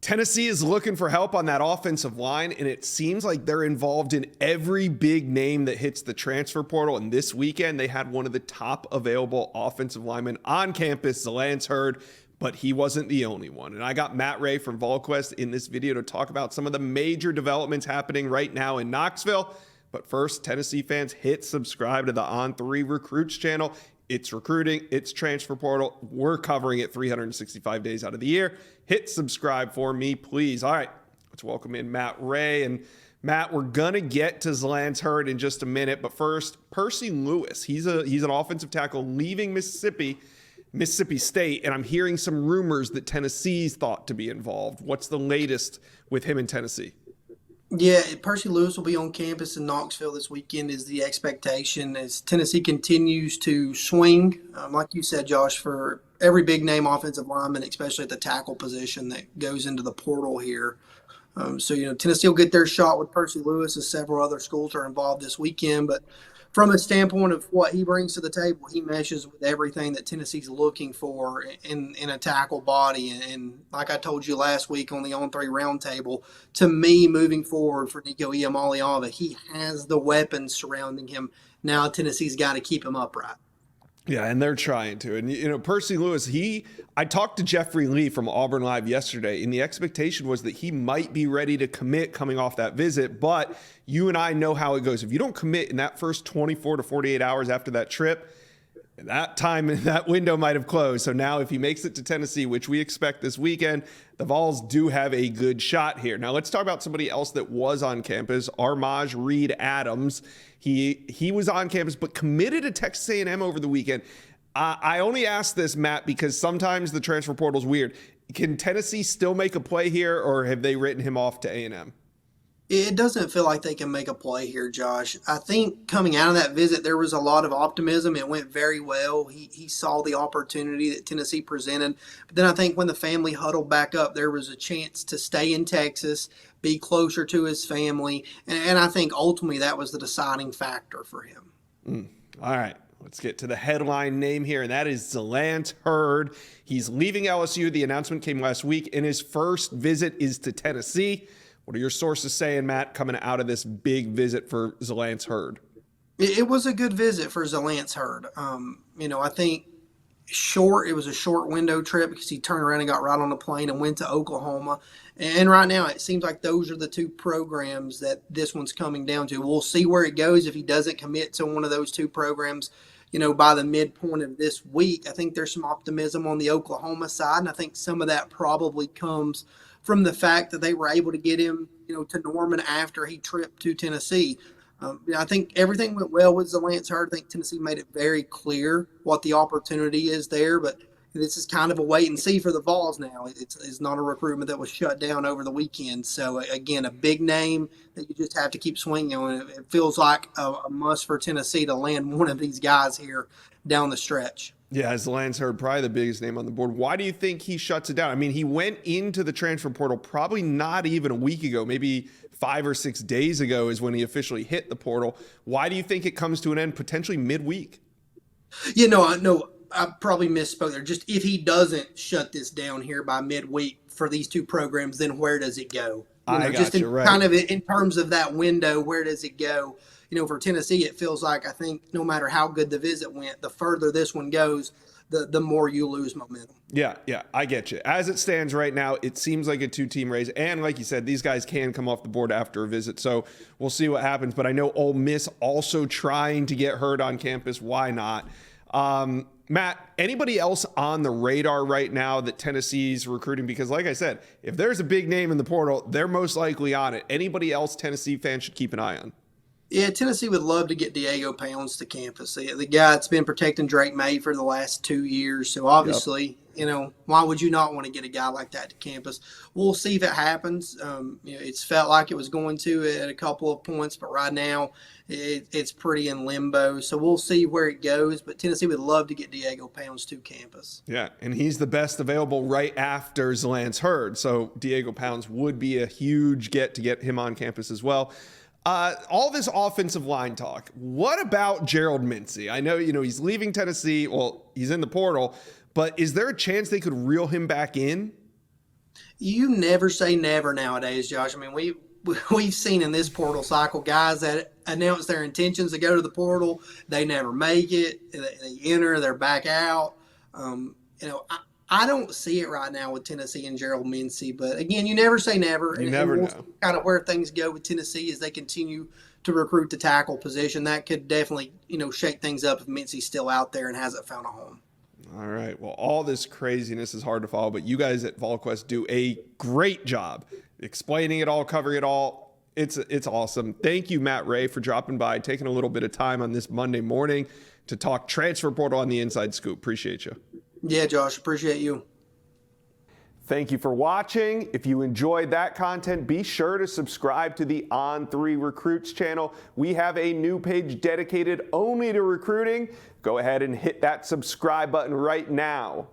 Tennessee is looking for help on that offensive line, and it seems like they're involved in every big name that hits the transfer portal. And this weekend, they had one of the top available offensive linemen on campus, Zance Herd, but he wasn't the only one. And I got Matt Ray from VolQuest in this video to talk about some of the major developments happening right now in Knoxville. But first, Tennessee fans, hit subscribe to the On3 Recruits channel. It's recruiting, it's transfer portal. We're covering it 365 days out of the year. Hit subscribe for me, please. All right, let's welcome in Matt Ray. And Matt, we're going to get to Zance Herd in just a minute. But first, Percy Lewis. He's an offensive tackle leaving Mississippi State. And I'm hearing some rumors that Tennessee's thought to be involved. What's the latest with him in Tennessee? Yeah, Percy Lewis will be on campus in Knoxville this weekend is the expectation as Tennessee continues to swing, like you said, Josh, for every big name offensive lineman, especially at the tackle position that goes into the portal here. Tennessee will get their shot with Percy Lewis as several other schools are involved this weekend. But from a standpoint of what he brings to the table, he meshes with everything that Tennessee's looking for in a tackle body. And like I told you last week on the On3 Roundtable, to me, moving forward for Nico Iamaleava, he has the weapons surrounding him. Now Tennessee's got to keep him upright. Yeah, and they're trying to. And, Percy Lewis, I talked to Jeffrey Lee from Auburn Live yesterday, and the expectation was that he might be ready to commit coming off that visit. But you and I know how it goes. If you don't commit in that first 24 to 48 hours after that trip, that time, that window might have closed. So now if he makes it to Tennessee, which we expect this weekend, the Vols do have a good shot here. Now let's talk about somebody else that was on campus, Armaj Reed Adams. He was on campus, but committed to Texas A&M over the weekend. I only ask this, Matt, because sometimes the transfer portal is weird. Can Tennessee still make a play here, or have they written him off to A&M? It doesn't feel like they can make a play here, Josh. I think coming out of that visit, there was a lot of optimism. It went very well. He saw the opportunity that Tennessee presented. But then I think when the family huddled back up, there was a chance to stay in Texas, be closer to his family. And I think ultimately that was the deciding factor for him. All right. Let's get to the headline name here, and that is Zance Herd. He's leaving LSU. The announcement came last week, and his first visit is to Tennessee. What are your sources saying, Matt, coming out of this big visit for Zance Herd? It was a good visit for Zance Herd. I think it was a short window trip because he turned around and got right on the plane and went to Oklahoma. And right now it seems like those are the two programs that this one's coming down to. We'll see where it goes if he doesn't commit to one of those two programs. By the midpoint of this week, I think there's some optimism on the Oklahoma side, and I think some of that probably comes from the fact that they were able to get him, to Norman after he tripped to Tennessee. I think everything went well with Zance Herd. I think Tennessee made it very clear what the opportunity is there, but this is kind of a wait and see for the Vols now. It's not a recruitment that was shut down over the weekend. So, again, a big name that you just have to keep swinging on. It feels like a must for Tennessee to land one of these guys here down the stretch. Yeah, Zance Herd, probably the biggest name on the board. Why do you think he shuts it down? I mean, he went into the transfer portal probably not even a week ago, maybe 5 or 6 days ago is when he officially hit the portal. Why do you think it comes to an end potentially midweek? I probably misspoke there. Just if he doesn't shut this down here by midweek for these two programs, then where does it go? Kind of in terms of that window, where does it go? For Tennessee, it feels like I think no matter how good the visit went, the further this one goes, the more you lose momentum. Yeah, I get you. As it stands right now, it seems like a two-team race. And like you said, these guys can come off the board after a visit. So we'll see what happens. But I know Ole Miss also trying to get Herd on campus. Why not? Matt, anybody else on the radar right now that Tennessee's recruiting? Because like I said, if there's a big name in the portal, they're most likely on it. Anybody else Tennessee fans should keep an eye on? Yeah, Tennessee would love to get Diego Pounds to campus. The guy that's been protecting Drake May for the last 2 years. So obviously, why would you not want to get a guy like that to campus? We'll see if it happens. It's felt like it was going to at a couple of points, but right now it's pretty in limbo. So we'll see where it goes. But Tennessee would love to get Diego Pounds to campus. Yeah, and he's the best available right after Zance Herd. So Diego Pounds would be a huge get to get him on campus as well. All this offensive line talk. What about Gerald Mincey? I know, he's leaving Tennessee. Well, he's in the portal, but is there a chance they could reel him back in? You never say never nowadays, Josh. I mean, we've seen in this portal cycle guys that announce their intentions to go to the portal. They never make it. They enter, they're back out. I don't see it right now with Tennessee and Gerald Mincey. But again, you never say never. You And never we'll know. see kind of where things go with Tennessee as they continue to recruit the tackle position. That could definitely, shake things up if Mincey's still out there and hasn't found a home. All right. Well, all this craziness is hard to follow, but you guys at VolQuest do a great job explaining it all, covering it all. It's awesome. Thank you, Matt Ray, for dropping by, taking a little bit of time on this Monday morning to talk transfer portal on the Inside Scoop. Appreciate you. Yeah, Josh, appreciate you. Thank you for watching. If you enjoyed that content, be sure to subscribe to the On3 Recruits channel. We have a new page dedicated only to recruiting. Go ahead and hit that subscribe button right now.